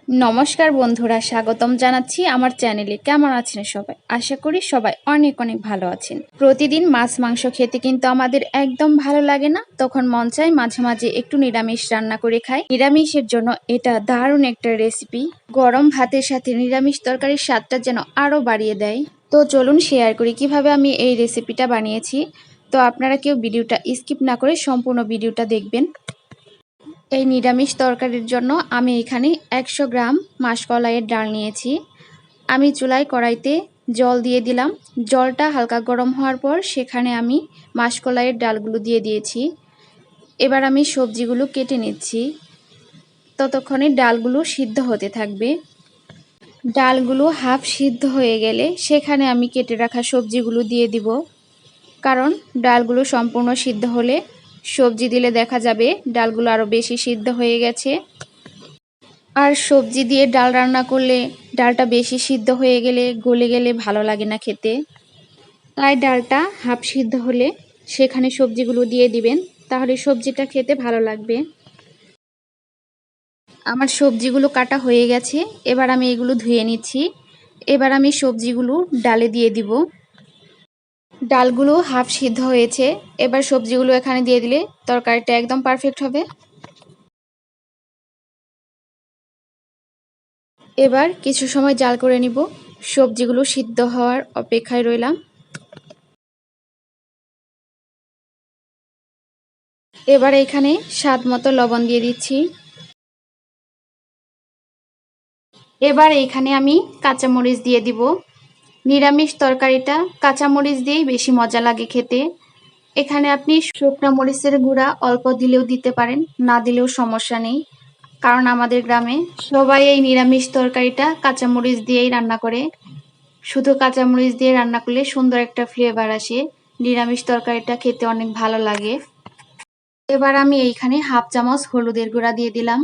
নমস্কার বন্ধুরা, স্বাগতম জানাচ্ছি আমার চ্যানেলে। কেমন আছেন সবাই? আশা করি সবাই অনেক অনেক ভালো আছেন। প্রতিদিন মাছ মাংস খেতে কিন্তু আমাদের একদম ভালো লাগে না, তখন মন চায় মাঝে মাঝে একটু নিরামিষ রান্না করে খাই। নিরামিষের জন্য এটা দারুণ একটা রেসিপি। গরম ভাতের সাথে নিরামিষ তরকারির স্বাদটা যেন আরও বাড়িয়ে দেয়। তো চলুন শেয়ার করি কিভাবে আমি এই রেসিপিটা বানিয়েছি। তো আপনারা কেউ ভিডিওটা স্কিপ না করে সম্পূর্ণ ভিডিওটা দেখবেন। এই নিরামিষ তরকারির জন্য আমি এখানে 100 গ্রাম মাসকলাইয়ের ডাল নিয়েছি। আমি চুলায় কড়াইতে জল দিয়ে দিলাম। জলটা হালকা গরম হওয়ার পর সেখানে আমি মাসকলাইয়ের ডালগুলো দিয়ে দিয়েছি। এবার আমি সবজিগুলো কেটে নিচ্ছি। ততক্ষণে ডালগুলো সিদ্ধ হতে থাকবে। ডালগুলো হাফ সিদ্ধ হয়ে গেলে সেখানে আমি কেটে রাখা সবজিগুলো দিয়ে দিব, কারণ ডালগুলো সম্পূর্ণ সিদ্ধ হলে সবজি দিলে দেখা যাবে ডালগুলো আরও বেশি সিদ্ধ হয়ে গেছে। আর সবজি দিয়ে ডাল রান্না করলে ডালটা বেশি সিদ্ধ হয়ে গেলে গলে গেলে ভালো লাগে না খেতে। তাই ডালটা হাফ সিদ্ধ হলে সেখানে সবজিগুলো দিয়ে দিবেন, তাহলে সবজিটা খেতে ভালো লাগবে। আমার সবজিগুলো কাটা হয়ে গেছে, এবার আমি এগুলো ধুয়ে নিচ্ছি। এবার আমি সবজিগুলো ডালে দিয়ে দিব। ডালগুলো হাফ সিদ্ধ হয়েছে, এবার সবজিগুলো এখানে দিয়ে দিলে তরকারিটা একদম পারফেক্ট হবে। এবার কিছু সময় জাল করে নিব। সবজিগুলো সিদ্ধ হওয়ার অপেক্ষায় রইলাম। এবার এখানে স্বাদ মতো লবণ দিয়ে দিচ্ছি। এবার এখানে আমি কাঁচামরিচ দিয়ে দিব। নিরামিষ তরকারিটা কাঁচামরিচ দিয়েই বেশি মজা লাগে খেতে। এখানে আপনি শুকনো মরিচের গুঁড়া অল্প দিলেও দিতে পারেন, না দিলেও সমস্যা নেই, কারণ আমাদের গ্রামে সবাই এই নিরামিষ তরকারিটা কাঁচামরিচ দিয়েই রান্না করে। শুধু কাঁচামরিচ দিয়ে রান্না করলে সুন্দর একটা ফ্লেভার আসে, নিরামিষ তরকারিটা খেতে অনেক ভালো লাগে। এবার আমি এইখানে হাফ চামচ হলুদের গুঁড়া দিয়ে দিলাম।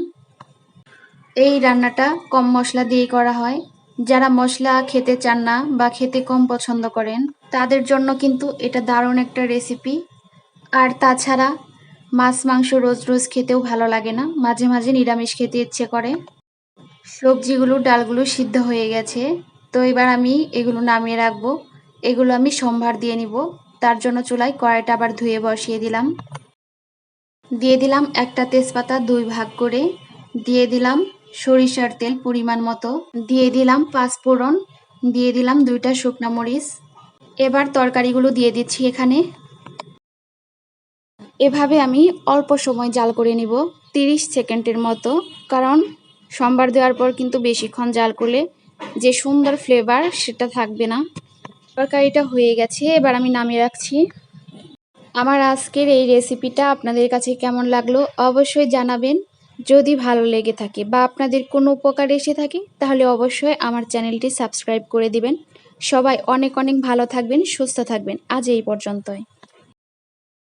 এই রান্নাটা কম মশলা দিয়েই করা হয়। যারা মশলা খেতে চান না বা খেতে কম পছন্দ করেন তাদের জন্য কিন্তু এটা দারুণ একটা রেসিপি। আর তাছাড়া মাছ মাংস রোজ রোজ খেতেও ভালো লাগে না, মাঝে মাঝে নিরামিষ খেতে ইচ্ছে করে। সবজিগুলো ডালগুলো সিদ্ধ হয়ে গেছে, তো এবার আমি এগুলো নামিয়ে রাখবো। এগুলো আমি সম্ভার দিয়ে নিব। তার জন্য চুলায় কড়াইটা আবার ধুয়ে বসিয়ে দিলাম। দিয়ে দিলাম একটা তেজপাতা 2 ভাগ করে, দিয়ে দিলাম সরিষার তেল পরিমাণ মতো, দিয়ে দিলাম 5 ফোড়ন, দিয়ে দিলাম 2টা শুকনা মরিচ। এবার তরকারিগুলো দিয়ে দিচ্ছি এখানে। এভাবে আমি অল্প সময় জাল করে নিব, 30 সেকেন্ডের মতো, কারণ সম্বার দেওয়ার পর কিন্তু বেশিক্ষণ জাল করলে যে সুন্দর ফ্লেভার সেটা থাকবে না। তরকারিটা হয়ে গেছে, এবার আমি নামিয়ে রাখছি। আমার আজকের এই রেসিপিটা আপনাদের কাছে কেমন লাগলো অবশ্যই জানাবেন। যদি ভালো লেগে থাকে বা আপনাদের কোনো উপকার এসে থাকে তাহলে অবশ্যই আমার চ্যানেলটি সাবস্ক্রাইব করে দিবেন। সবাই অনেক অনেক ভালো থাকবেন, সুস্থ থাকবেন। আজ এই পর্যন্তই।